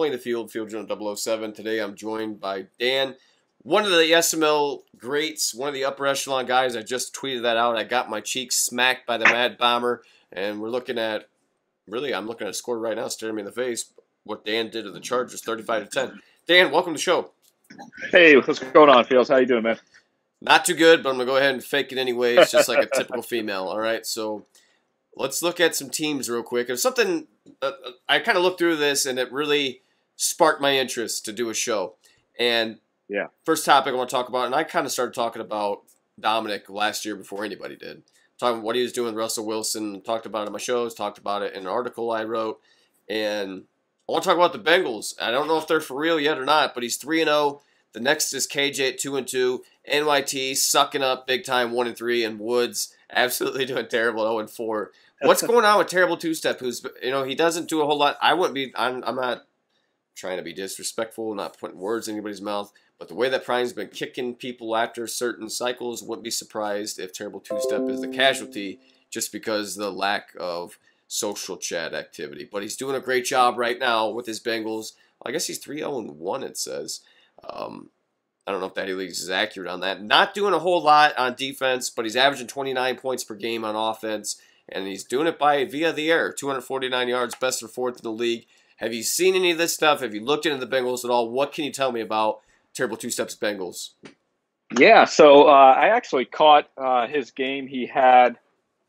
Playing the Field, Field Journal 007. Today I'm joined by Dan, one of the SML greats, one of the upper echelon guys. I just tweeted that out. I got my cheeks smacked by the Mad Bomber, and we're looking at, really, I'm looking at a score right now, staring me in the face, what Dan did to the Chargers, 35-10. Dan, welcome to the show. Hey, what's going on, Fields? How you doing, man? Not too good, but I'm going to go ahead and fake it anyway. It's just like a typical female, all right? So let's look at some teams real quick. There's something, I kind of looked through this, and it really sparked my interest to do a show. And yeah, first topic I want to talk about, and I kind of started talking about Dominic last year before anybody did. Talking about what he was doing with Russell Wilson, talked about it on my shows, talked about it in an article I wrote. And I want to talk about the Bengals. I don't know if they're for real yet or not, but he's 3-0. The next is KJ at 2-2. NYT sucking up big time 1-3, and Woods absolutely doing terrible at 0-4. What's going on with Terrible Two Step? Who's, he doesn't do a whole lot. I'm not trying to be disrespectful, not putting words in anybody's mouth, but the way that Prime's been kicking people after certain cycles, wouldn't be surprised if Terrible Two Step is the casualty, just because of the lack of social chat activity. But he's doing a great job right now with his Bengals. I guess he's 3-0-1. It says. I don't know if that is accurate on that. Not doing a whole lot on defense, but he's averaging 29 points per game on offense, and he's doing it via the air. 249 yards, best or fourth in the league. Have you seen any of this stuff? Have you looked into the Bengals at all? What can you tell me about Terrible Two Steps Bengals? Yeah, so I actually caught his game he had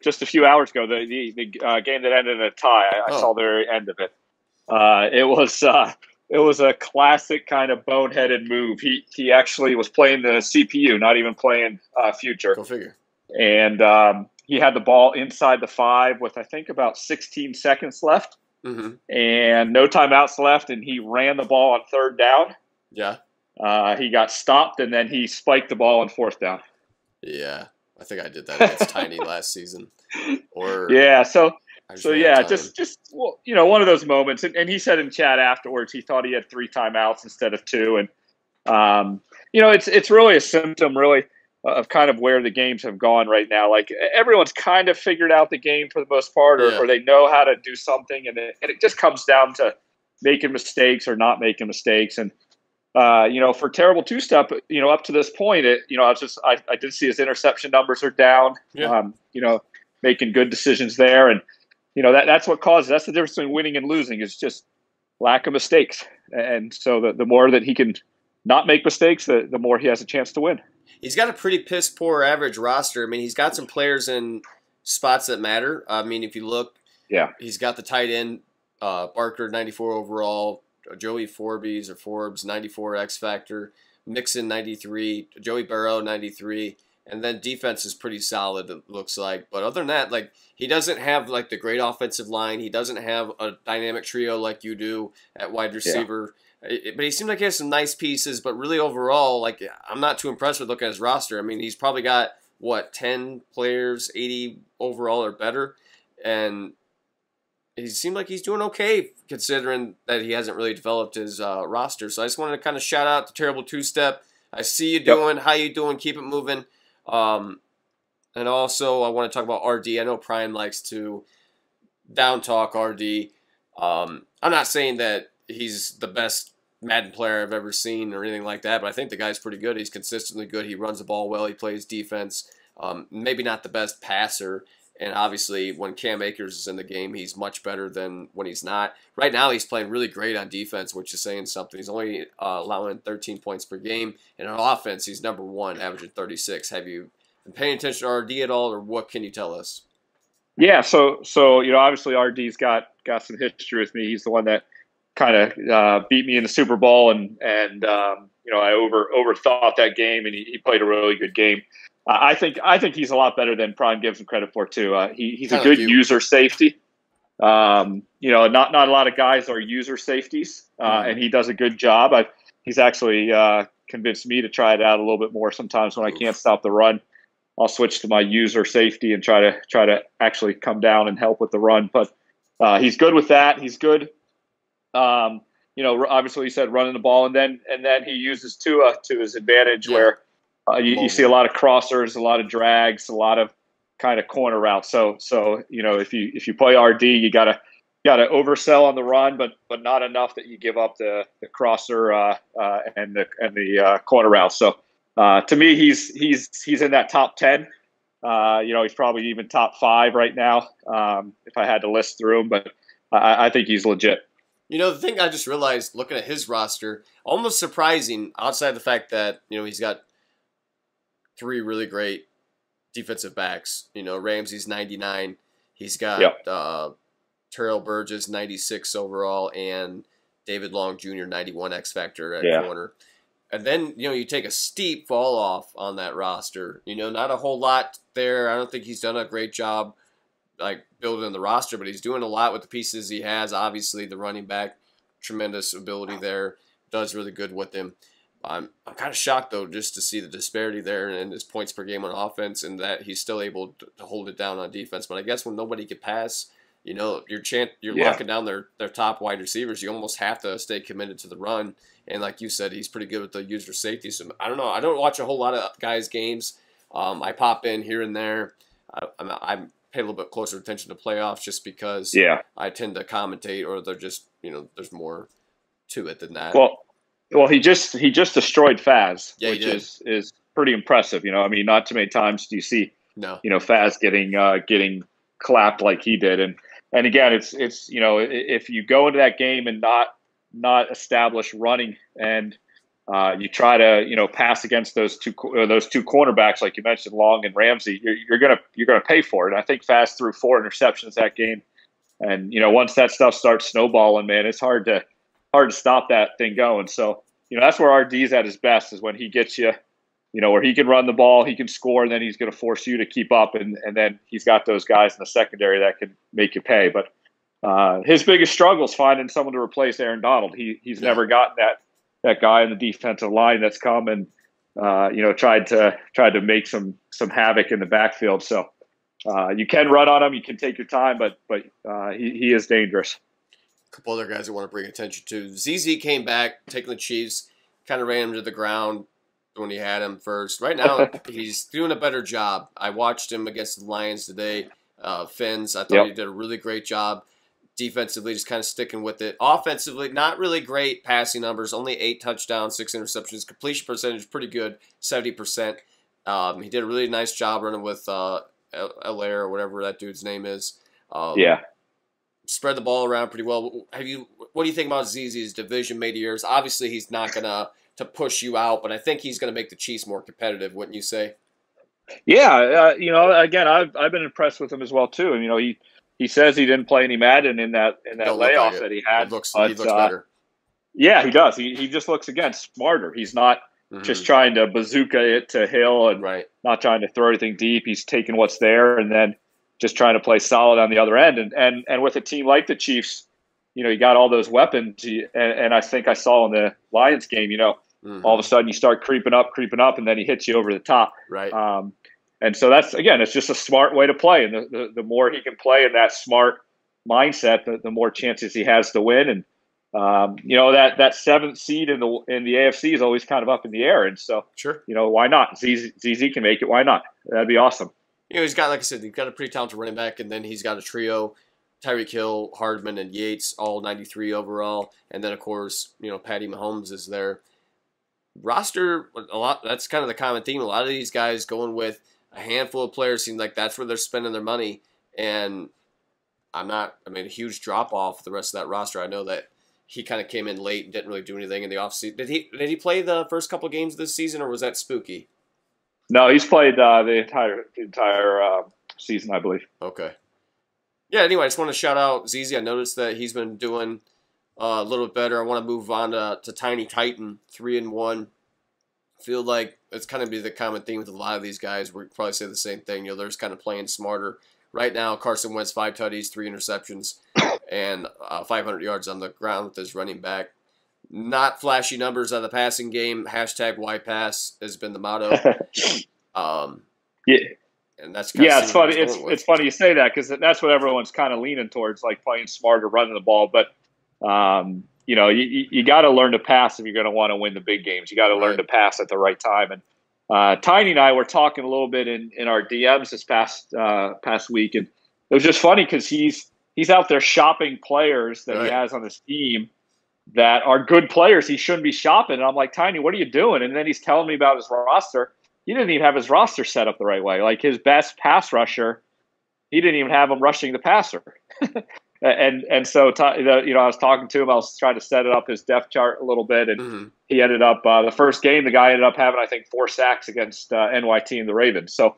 just a few hours ago, the game that ended in a tie. I saw the very end of it. It was a classic kind of boneheaded move. He actually was playing the CPU, not even playing future. Go figure. And he had the ball inside the 5 with, I think, about 16 seconds left. Mm-hmm. And no timeouts left, and he ran the ball on 3rd down. Yeah. He got stopped, and then he spiked the ball on 4th down. Yeah. I think I did that against Tiny last season. Yeah, just one of those moments. And he said in chat afterwards he thought he had 3 timeouts instead of 2. And it's really a symptom, really, of kind of where the games have gone right now. Like, everyone's kind of figured out the game for the most part, or they know how to do something, and it just comes down to making mistakes or not making mistakes. And for Terrible Two Step, up to this point, I did see his interception numbers are down. Yeah. Making good decisions there, and that's what causes. That's the difference between winning and losing, is just lack of mistakes. And so the more that he can not make mistakes, the more he has a chance to win. He's got a pretty piss poor average roster. I mean, he's got some players in spots that matter. I mean, if you look, he's got the tight end, Barker, 94 overall, Joey Forbes, 94 X Factor, Mixon, 93, Joey Burrow, 93. And then defense is pretty solid, it looks like. But other than that, like, he doesn't have, like, the great offensive line. He doesn't have a dynamic trio like you do at wide receiver. Yeah. But he seems like he has some nice pieces. But really overall, like, I'm not too impressed with looking at his roster. I mean, he's probably got, 10 players, 80 overall or better. And he seemed like he's doing okay considering that he hasn't really developed his roster. So I just wanted to kind of shout out the Terrible Two Step. I see you doing. How you doing? Keep it moving. And also I want to talk about RD. I know Prime likes to down talk RD. I'm not saying that he's the best Madden player I've ever seen or anything like that, but I think the guy's pretty good. He's consistently good. He runs the ball well. He plays defense. Maybe not the best passer. And obviously, when Cam Akers is in the game, he's much better than when he's not. Right now, he's playing really great on defense, which is saying something. He's only allowing 13 points per game. And on offense, he's number 1, averaging 36. Have you been paying attention to RD at all, or what can you tell us? Yeah, so obviously RD's got some history with me. He's the one that kind of beat me in the Super Bowl, and I overthought that game, and he played a really good game. I think he's a lot better than Prime gives him credit for too. He's a good user safety. Not a lot of guys are user safeties, and he does a good job. He's actually convinced me to try it out a little bit more. Sometimes when I can't stop the run, I'll switch to my user safety and try to actually come down and help with the run. But he's good with that. He's good. Obviously he said running the ball, and then he uses Tua to his advantage, where you see a lot of crossers, a lot of drags, a lot of kind of corner routes. So if you play RD, you gotta got to oversell on the run, but not enough that you give up the crosser and the corner route. So to me, he's in that top 10. He's probably even top 5 right now if I had to list through him, but I think he's legit. The thing I just realized looking at his roster, almost surprising outside the fact that, he's got 3 really great defensive backs. Ramsey's 99. He's got Terrell Burgess 96 overall and David Long Jr. 91 X Factor at corner. And then, you take a steep fall off on that roster. Not a whole lot there. I don't think he's done a great job building the roster, but he's doing a lot with the pieces he has. Obviously, the running back, tremendous ability there, does really good with him. I'm kind of shocked, though, just to see the disparity there in his points per game on offense and that he's still able to hold it down on defense. But I guess when nobody can pass, you're locking down their top wide receivers. You almost have to stay committed to the run. And like you said, he's pretty good with the user safety. So I don't know. I don't watch a whole lot of guys' games. I pop in here and there. I pay a little bit closer attention to playoffs just because I tend to commentate, or they're just there's more to it than that. Well, he just destroyed Faz, which is pretty impressive. Not too many times do you see Faz getting clapped like he did, and again, it's if you go into that game and not establish running and you try to pass against those two cornerbacks like you mentioned, Long and Ramsey, you're gonna pay for it. And I think Faz threw 4 interceptions that game, and once that stuff starts snowballing, man, it's hard to stop that thing going. So that's where RD's at his best, is when he gets you, where he can run the ball, he can score, and then he's going to force you to keep up, and then he's got those guys in the secondary that can make you pay. But his biggest struggle is finding someone to replace Aaron Donald. He's never gotten that guy in the defensive line that's come and tried to make some havoc in the backfield. So you can run on him, you can take your time, but he is dangerous. A couple other guys I want to bring attention to. ZZ came back, taking the Chiefs, kind of ran him to the ground when he had him first. Right now, he's doing a better job. I watched him against the Lions today. Fins, I thought he did a really great job. Defensively, just kind of sticking with it. Offensively, not really great passing numbers. Only 8 touchdowns, 6 interceptions. Completion percentage pretty good, 70%. He did a really nice job running with Allaire or whatever that dude's name is. Spread the ball around pretty well. What do you think about ZZ's division mate years? Obviously, he's not gonna to push you out, but I think he's gonna make the Chiefs more competitive, wouldn't you say? Yeah, again, I've been impressed with him as well too. And he says he didn't play any Madden in that layoff that he had. He looks better. Yeah, he does. He just looks, again, smarter. He's not just trying to bazooka it to Hill and not trying to throw anything deep. He's taking what's there and then just trying to play solid on the other end. And with a team like the Chiefs, you got all those weapons. And I think I saw in the Lions game, all of a sudden you start creeping up, and then he hits you over the top. Right. And so it's just a smart way to play. And the more he can play in that smart mindset, the more chances he has to win. And, that 7th seed in the AFC is always kind of up in the air. And so, why not? ZZ can make it. Why not? That'd be awesome. He's got, like I said, he's got a pretty talented running back, and then he's got a trio, Tyreek Hill, Hardman, and Yates, all 93 overall. And then, of course, Patty Mahomes is there. Roster, a lot. That's kind of the common theme. A lot of these guys going with a handful of players seem like that's where they're spending their money. And a huge drop-off the rest of that roster. I know that he kind of came in late and didn't really do anything in the offseason. Did he play the first couple of games this season, or was that spooky? No, he's played the entire season, I believe. Okay. Yeah, anyway, I just want to shout out ZZ. I noticed that he's been doing a little bit better. I want to move on to Tiny Titan, 3-1. Feel like it's kind of be the common theme with a lot of these guys. We'd probably say the same thing. They're just kind of playing smarter. Right now, Carson Wentz, 5 tutties, 3 interceptions, and 500 yards on the ground with his running back. Not flashy numbers on the passing game. #YPass has been the motto. And that's it's funny. It's funny you say that because that's what everyone's kind of leaning towards, like playing smarter, running the ball. But you got to learn to pass if you're going to want to win the big games. You got to learn to pass at the right time. And Tiny and I were talking a little bit in our DMs this past week, and it was just funny because he's he's out there shopping players that he has on his team that are good players he shouldn't be shopping. And I'm like, Tiny, what are you doing? And then he's telling me about his roster. He didn't even have his roster set up the right way. Like his best pass rusher, he didn't even have him rushing the passer. and so, I was talking to him. I was trying to set it up his depth chart a little bit. And he ended up, the first game, the guy ended up having, I think, 4 sacks against NYT and the Ravens. So,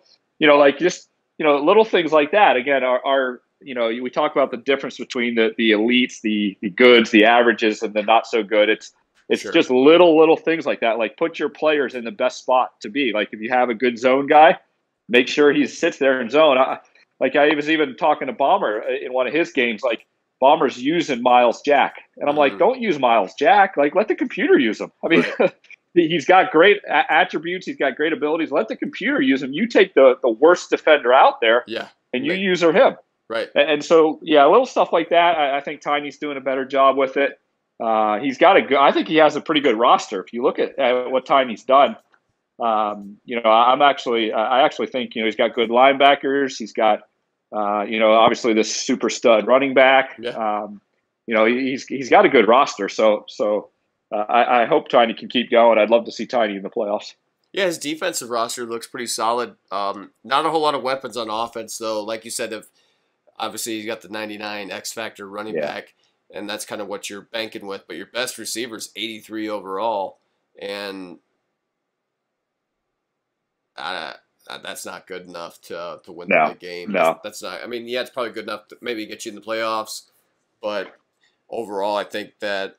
just little things like that, again, are we talk about the difference between the elites, the goods, the averages, and the not so good. It's just little things like that. Like put your players in the best spot to be. Like if you have a good zone guy, make sure he sits there in zone. I was even talking to Bomber in one of his games. Like Bomber's using Miles Jack, and I'm like, don't use Miles Jack. Like let the computer use him. I mean, he's got great attributes. He's got great abilities. Let the computer use him. You take the worst defender out there, and you use him. Right. And so, little stuff like that. I think Tiny's doing a better job with it. He's got I think he has a pretty good roster. If you look at what Tiny's done, I actually think, he's got good linebackers. He's got, obviously this super stud running back. Yeah. He's got a good roster. So I hope Tiny can keep going. I'd love to see Tiny in the playoffs. Yeah, his defensive roster looks pretty solid. Not a whole lot of weapons on offense, though. Like you said, obviously he's got the 99 X Factor running back, and that's kind of what you're banking with. But your best receiver is 83 overall, and that's not good enough to win the game. No, that's not. I mean, it's probably good enough to maybe get you in the playoffs, but overall, I think that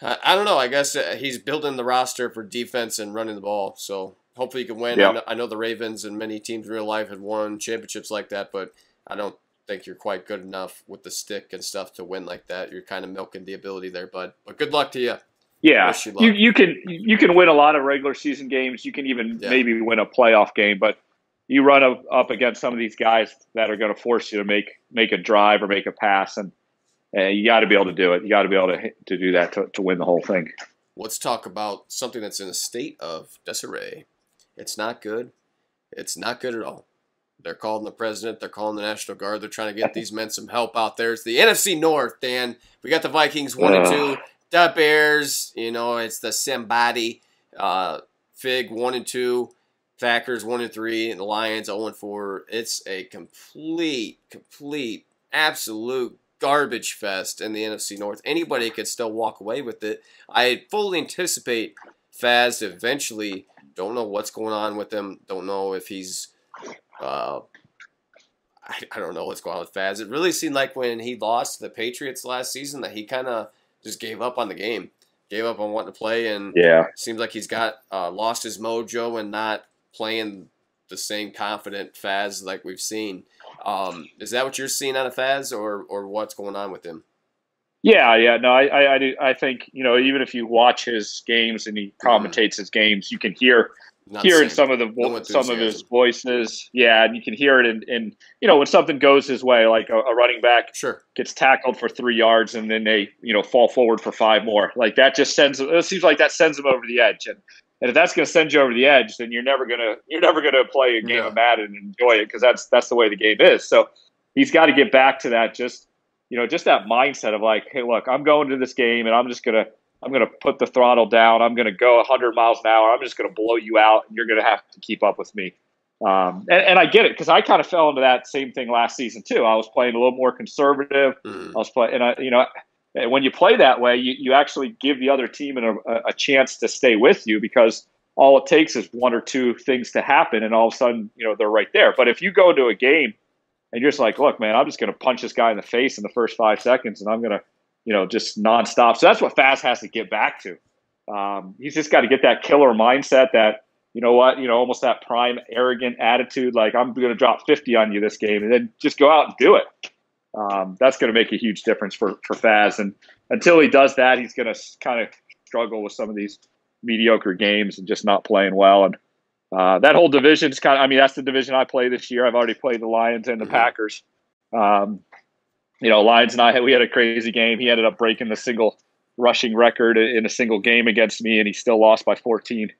I don't know. I guess he's building the roster for defense and running the ball, so hopefully he can win. Yep. I know the Ravens and many teams in real life have won championships like that, but I don't think you're quite good enough with the stick and stuff to win like that. You're kind of milking the ability there, bud. But good luck to you. Yeah, you can win a lot of regular season games. You can even maybe win a playoff game, but you run up against some of these guys that are going to force you to make a drive or make a pass, and you got to be able to do it. You got to be able to do that to win the whole thing. Let's talk about something that's in a state of disarray. It's not good. It's not good at all. They're calling the president. They're calling the National Guard. They're trying to get these men some help out there. It's the NFC North, Dan. We got the Vikings 1-2. The Bears, it's the somebody. Fig 1-2. Packers 1-3. And the Lions 0-4. It's a complete, absolute garbage fest in the NFC North. Anybody could still walk away with it. I fully anticipate Faz eventually. Don't know what's going on with him. Don't know if he's I don't know what's going on with Faz. It really seemed like when he lost to the Patriots last season that he kind of just gave up on the game, gave up on wanting to play, and seems like he's got lost his mojo and not playing the same confident Faz like we've seen. Is that what you're seeing out of Faz, or what's going on with him? Yeah. No, I do. I think, even if you watch his games and he commentates his games, you can hear in some of his voices. Yeah, and you can hear it in when something goes his way, like a running back gets tackled for 3 yards and then they fall forward for 5 more. Like that just it seems like that sends him over the edge. And if that's going to send you over the edge, then you're never gonna play a game of Madden and enjoy it, because that's the way the game is. So he's got to get back to that just that mindset of like, hey, look, I'm going to this game and I'm gonna put the throttle down. I'm gonna go 100 miles an hour. I'm just gonna blow you out, and you're gonna have to keep up with me. And I get it, because I kind of fell into that same thing last season too. I was playing a little more conservative. I was playing, and when you play that way, you actually give the other team a chance to stay with you, because all it takes is 1 or 2 things to happen, and all of a sudden, they're right there. But if you go into a game and you're just like, look, man, I'm just going to punch this guy in the face in the first 5 seconds, and I'm going to, just nonstop. So that's what Faz has to get back to. He's just got to get that killer mindset, that, almost that prime arrogant attitude, like I'm going to drop 50 on you this game, and then just go out and do it. That's going to make a huge difference for Faz. And until he does that, he's going to kind of struggle with some of these mediocre games and just not playing well. And that whole division is that's the division I play this year. I've already played the Lions and the Packers. Lions and we had a crazy game. He ended up breaking the single rushing record in a single game against me, and he still lost by 14.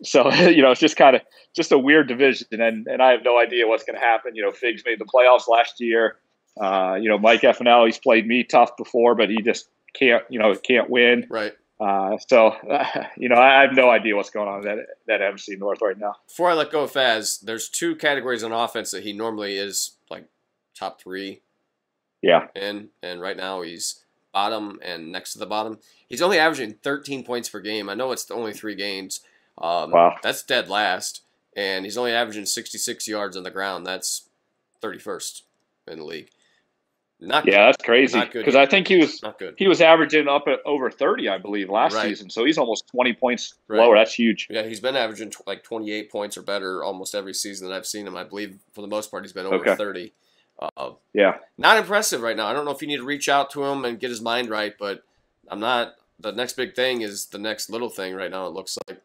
So it's just a weird division, and I have no idea what's going to happen. Figs made the playoffs last year. Mike Effinelli, he's played me tough before, but he just can't win. Right. I have no idea what's going on in that NFC North right now. Before I let go of Faz, there's two categories on offense that he normally is like top 3. Yeah. And right now he's bottom and next to the bottom. He's only averaging 13 points per game. I know it's only 3 games. Wow. That's dead last. And he's only averaging 66 yards on the ground. That's 31st in the league. Not yeah, that's crazy. Because I think he was averaging up at over 30, I believe, last season. So he's almost 20 points lower. That's huge. Yeah, he's been averaging like 28 points or better almost every season that I've seen him. I believe for the most part he's been over 30. Yeah. Not impressive right now. I don't know if you need to reach out to him and get his mind right, but I'm not. The next big thing is the next little thing right now, it looks like.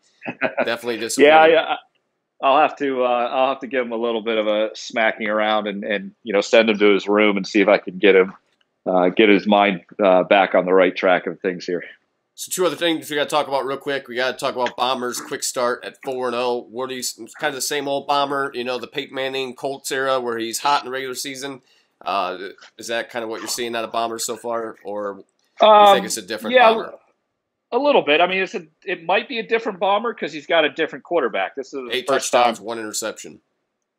Definitely disappointing. Yeah. I'll have to give him a little bit of a smacking around and send him to his room and see if I can get his mind back on the right track of things here. So 2 other things we got to talk about real quick. We got to talk about Bombers' quick start at 4-0. Wardy's kind of the same old Bomber, the Peyton Manning Colts era where he's hot in the regular season. Is that kind of what you're seeing out of Bombers so far, or do you think it's a different Bomber? A little bit. I mean, it might be a different Bomber because he's got a different quarterback. This is 8 touchdowns, 1 interception.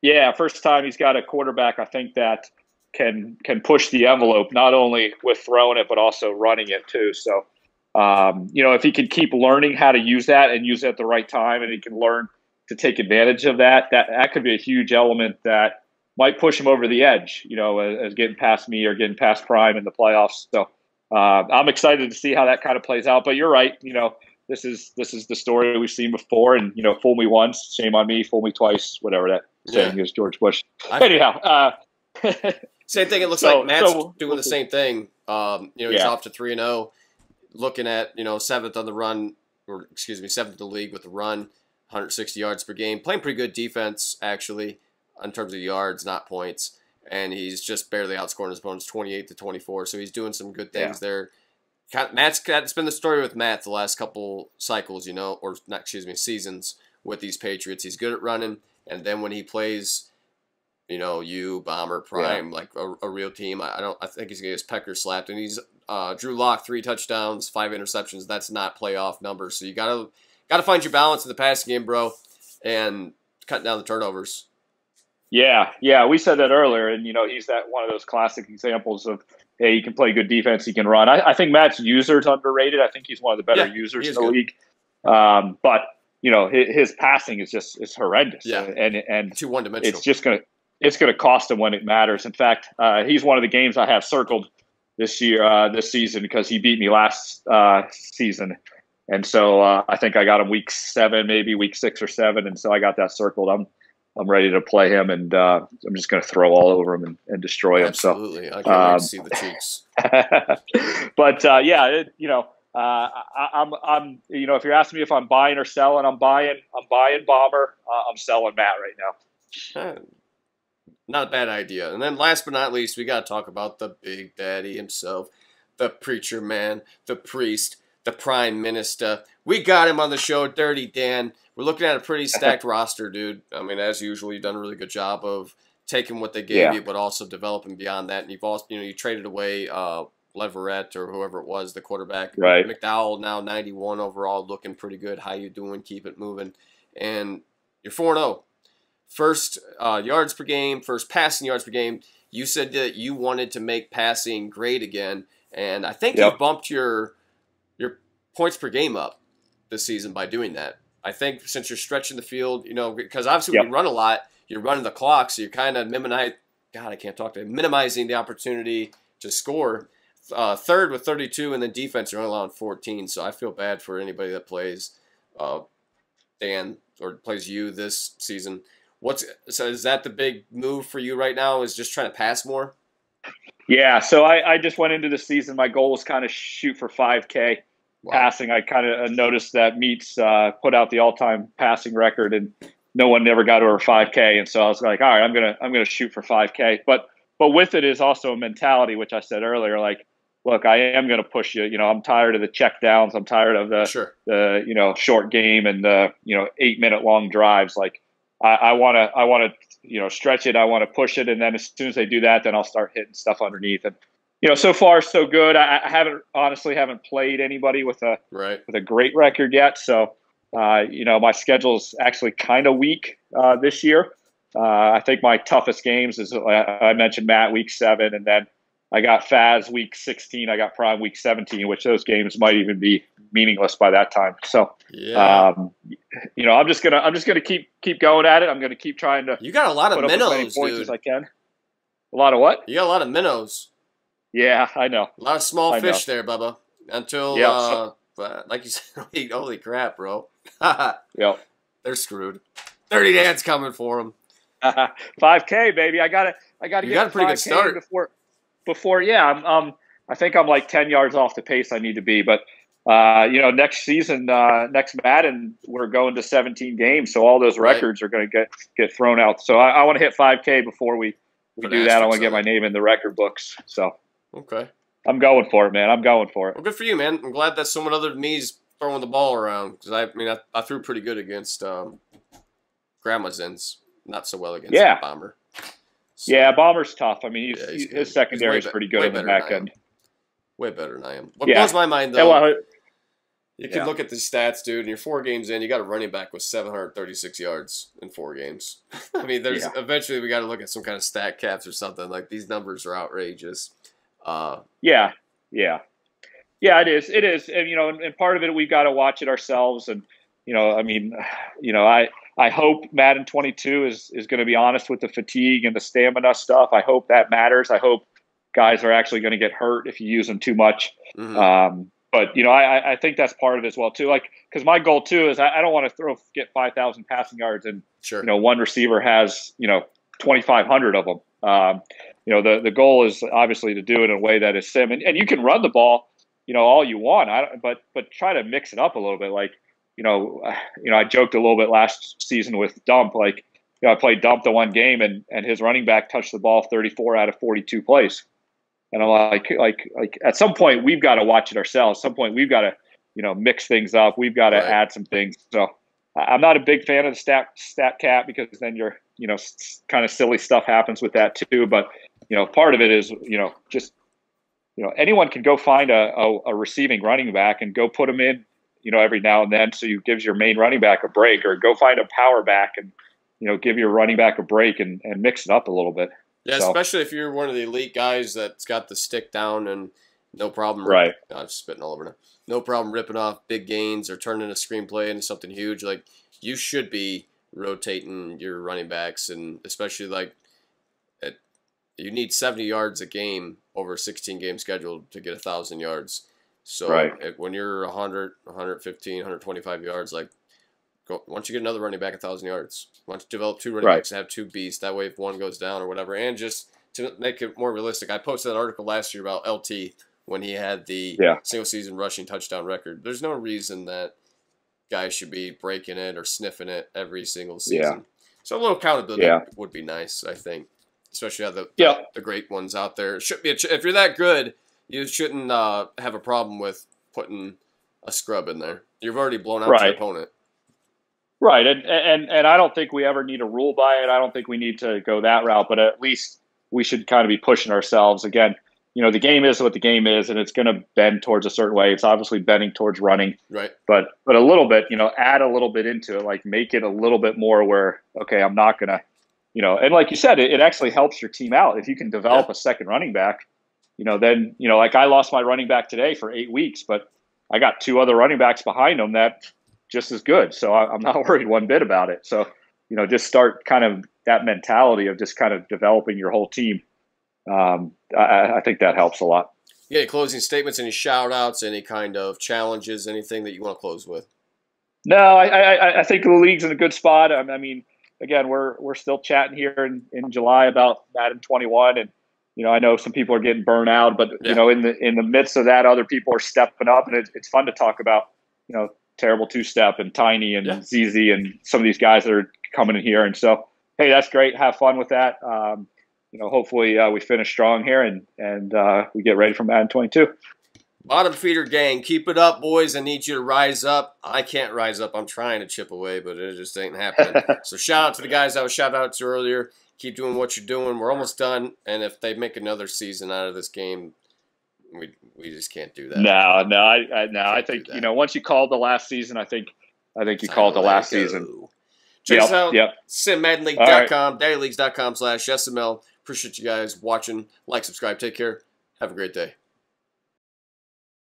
Yeah, first time he's got a quarterback, I think, that can push the envelope, not only with throwing it, but also running it too. So, if he can keep learning how to use that and use it at the right time, and he can learn to take advantage of that could be a huge element that might push him over the edge, as getting past me or getting past Prime in the playoffs. So, I'm excited to see how that kind of plays out. But you're right. This is the story we've seen before. And, fool me once, shame on me, fool me twice, whatever that saying is, George Bush. Anyhow. Same thing. It looks like Matt's doing the same thing. He's off to 3-0, looking at, 7th on the run, or excuse me, 7th in the league with the run, 160 yards per game. Playing pretty good defense, actually, in terms of yards, not points. And he's just barely outscoring his opponents 28-24. So he's doing some good things there. That's been the story with Matt the last couple cycles, seasons with these Patriots. He's good at running, and then when he plays, Bomber, Prime, like a real team, I think he's gonna get his pecker slapped. And he's Drew Lock 3 touchdowns, 5 interceptions. That's not playoff numbers. So you gotta find your balance in the passing game, bro, and cut down the turnovers. Yeah, we said that earlier, and he's one of those classic examples of, hey, he can play good defense, he can run. I think Matt's user's underrated. I think he's one of the better users in the league. But his passing is horrendous. Yeah, and too one-dimensional. It's gonna cost him when it matters. In fact, he's one of the games I have circled this season because he beat me last season. And so I think I got him week 7, maybe week 6 or 7, and so I got that circled. I'm ready to play him, and I'm just going to throw all over him and destroy him. Absolutely, I can't wait to see the cheeks. But I'm if you're asking me if I'm buying or selling, I'm buying Bomber. I'm selling Matt right now. Not a bad idea. And then last but not least, we got to talk about the Big Daddy himself, the preacher man, the priest, the prime minister. We got him on the show, Dirty Dan. We're looking at a pretty stacked roster, dude. I mean, as usual, you've done a really good job of taking what they gave you, but also developing beyond that. And you've also, you traded away Leverett or whoever it was, the quarterback. Right. McDowell now 91 overall, looking pretty good. How you doing? Keep it moving. And you're 4-0. First yards per game, first passing yards per game. You said that you wanted to make passing great again, and I think you bumped your points per game up this season by doing that. I think since you're stretching the field, because obviously when you run a lot, you're running the clock, so you're kind of minimizing the opportunity to score. Third with 32, and then defense, you're only allowing 14. So I feel bad for anybody that plays Dan or plays you this season. So is that the big move for you right now? Is just trying to pass more? Yeah. So I just went into the season. My goal was kind of shoot for 5K. Wow. Passing. I kind of noticed that Meats put out the all-time passing record, and no one never got over 5K. And so I was like, all right, I'm gonna shoot for 5K. But with it is also a mentality, which I said earlier. Like, look, I am going to push you. I'm tired of the check downs. I'm tired of the short game and the 8-minute long drives. Like I want to stretch it. I want to push it, and then as soon as they do that, then I'll start hitting stuff underneath. And so far so good. I haven't played anybody with a great record yet. So my schedule is actually kind of weak this year. I think my toughest games is I mentioned Matt week 7, and then I got Faz week 16. I got Prime week 17, which those games might even be meaningless by that time. So, I'm just gonna keep going at it. I'm gonna keep trying to. You got a lot of minnows, as many points as I can. A lot of what? You got a lot of minnows. Yeah, I know. A lot of small fish there, Bubba. Until, like you said, holy crap, bro. Yep. They're screwed. 30 dads coming for them. 5K, baby. I gotta get. You got a pretty good start before. Yeah, I think I'm like 10 yards off the pace I need to be. But next season, next Madden, we're going to 17 games, so all those records are going to get thrown out. So I want to hit 5K before we do that. I want to get my name in the record books. So okay, I'm going for it, man. I'm going for it. Well, good for you, man. I'm glad that someone other than me's throwing the ball around, because I threw pretty good against Grandma's ends. Not so well against the Bomber. So, yeah, Bomber's tough. I mean, his secondary is pretty good in the back end. Way better than I am. What blows my mind, though, you can look at the stats, dude, and you're 4 games in, you got a running back with 736 yards in 4 games. I mean, eventually we got to look at some kind of stat caps or something. Like, these numbers are outrageous. Yeah, it is. It is. And, and part of it, we've got to watch it ourselves. And, I hope Madden 22 is going to be honest with the fatigue and the stamina stuff. I hope that matters. I hope guys are actually going to get hurt if you use them too much. Mm-hmm. But I think that's part of it as well too. Like, because my goal too is I don't want to get 5,000 passing yards and one receiver has 2,500 of them. The goal is obviously to do it in a way that is sim, and you can run the ball all you want. But try to mix it up a little bit. Like, I joked a little bit last season with Dump. Like, I played Dump the one game, and his running back touched the ball 34 out of 42 plays. And I'm like, at some point we've got to watch it ourselves. At some point we've got to, mix things up. We've got to add some things. So I'm not a big fan of the stat cap, because then you're, kind of silly stuff happens with that too. But, part of it is, anyone can go find a receiving running back and go put them in, every now and then. So you gives your main running back a break, or go find a power back and, give your running back a break and mix it up a little bit. Yeah, especially if you're one of the elite guys that's got the stick down and no problem. Right. I'm spitting all over now. No problem ripping off big gains or turning a screenplay into something huge. Like, you should be rotating your running backs, and especially you need 70 yards a game over a 16-game schedule to get 1,000 yards. So when you're 100, 115, 125 yards, once you get another running back 1,000 yards, once you develop 2 running backs and have 2 beasts, that way if one goes down or whatever, and just to make it more realistic, I posted that article last year about LT when he had the single season rushing touchdown record. There's no reason that guys should be breaking it or sniffing it every single season. So a little accountability would be nice, I think, especially the great ones out there. It should be if you're that good, you shouldn't have a problem with putting a scrub in there. You've already blown out your opponent. Right, and I don't think we ever need a rule by it. I don't think we need to go that route, but at least we should kind of be pushing ourselves. Again, the game is what the game is, and it's going to bend towards a certain way. It's obviously bending towards running. Right. But a little bit, add a little bit into it, like make it a little bit more where, okay, I'm not going to, and like you said, it actually helps your team out. If you can develop a second running back, then, like I lost my running back today for 8 weeks, but I got 2 other running backs behind them that just as good. So I'm not worried one bit about it. So, just start kind of that mentality of just kind of developing your whole team. I think that helps a lot. Yeah, any closing statements, any shout outs, any kind of challenges, anything that you want to close with? No, I think the league's in a good spot. I mean, again, we're still chatting here in July about Madden 21, and I know some people are getting burnt out, but in the midst of that, other people are stepping up, and it's fun to talk about Terrible Two-Step and Tiny and ZZ and some of these guys that are coming in here. And so, hey, that's great. Have fun with that. hopefully we finish strong here and we get ready for Madden 22. Bottom feeder gang, keep it up, boys. I need you to rise up. I can't rise up. I'm trying to chip away, but it just ain't happening. So shout out to the guys I was shouting out to earlier. Keep doing what you're doing. We're almost done. And if they make another season out of this game, we just can't do that. I think once you called the last season, I think you called the last season. Check us out. SimMaddenLeague.com, DaddyLeagues.com/SML. Appreciate you guys watching. Like, subscribe. Take care. Have a great day.